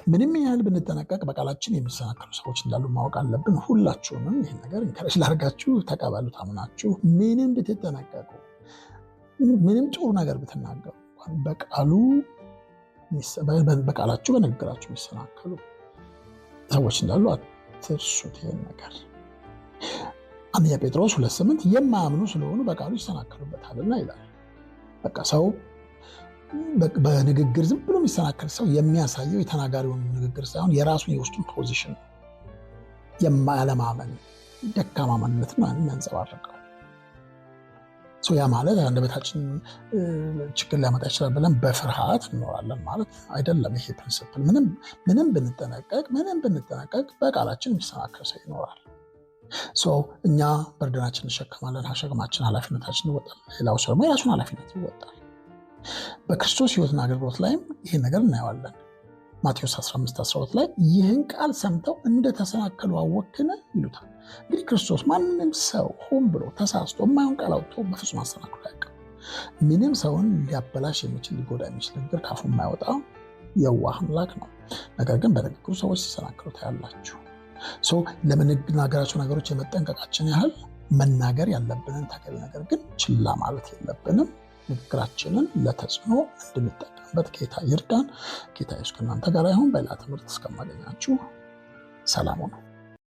ምንም ያህል ብንጠነቀቅ በቃላችን የሚሰናከሉ ሰዎች እንዳሉ ማወቅ አለብን። ሁላችሁንም ይህን ነገር ኢንከረጅ ላድርጋችሁ፣ ተቀበሉት አምናችሁ። ምንም ብትጠነቀቁ፣ ምንም ጥሩ ነገር ብትናገሩ በቃላችሁ በንግግራችሁ የሚሰናከሉ ሰዎች እንዳሉ አትርሱት። ይህን ነገር አንደኛ ጴጥሮስ 2:8 የማያምኑ ስለሆኑ በቃሉ ይሰናከሉበታልና ይላል። በቃ ሰው በንግግር ዝም ብሎ የሚሰናከል ሰው የሚያሳየው የተናጋሪውን ንግግር ሳይሆን የራሱን የውስጡን ፖዚሽን ነው። የማለማመን ደካማ ማንነት ነው የሚያንጸባርቀው። ያ ማለት አንደበታችን ችግር ሊያመጣ ይችላል ብለን በፍርሃት እንኖራለን ማለት አይደለም። ይሄ ፕሪንሲፕል ምንም ብንጠነቀቅ በቃላችን የሚሰናከል ሰው ይኖራል። እኛ በርደናችን እንሸከማለን፣ ሸክማችን ኃላፊነታችን እንወጣለን። ሌላው ሰው ደግሞ የራሱን ኃላፊነት ይወጣል። በክርስቶስ ሕይወትና አገልግሎት ላይም ይህን ነገር እናየዋለን። ማቴዎስ 15:12 ላይ ይህን ቃል ሰምተው እንደተሰናከሉ አወክን ይሉታል። እንግዲህ ክርስቶስ ማንንም ሰው ሆን ብሎ ተሳስቶ የማይሆን ቃል አውጥቶ በፍጹም አሰናክሎ አያውቅም። ምንም ሰውን ሊያበላሽ የሚችል ሊጎዳ የሚችል ንግግር ካፉ የማይወጣ የዋህ አምላክ ነው። ነገር ግን በንግግሩ ሰዎች ሲሰናከሉ ታያላችሁ። ለምንናገራቸው ነገሮች የመጠንቀቃችን ያህል መናገር ያለብንን ተገቢ ነገር ግን ችላ ማለት የለብንም። ንግግራችንን ለተጽዕኖ እንድንጠቀምበት ጌታ ይርዳን። ጌታ ኢየሱስ ከእናንተ ጋር ይሁን። በሌላ ትምህርት እስከማገኛችሁ ሰላሙ ነው።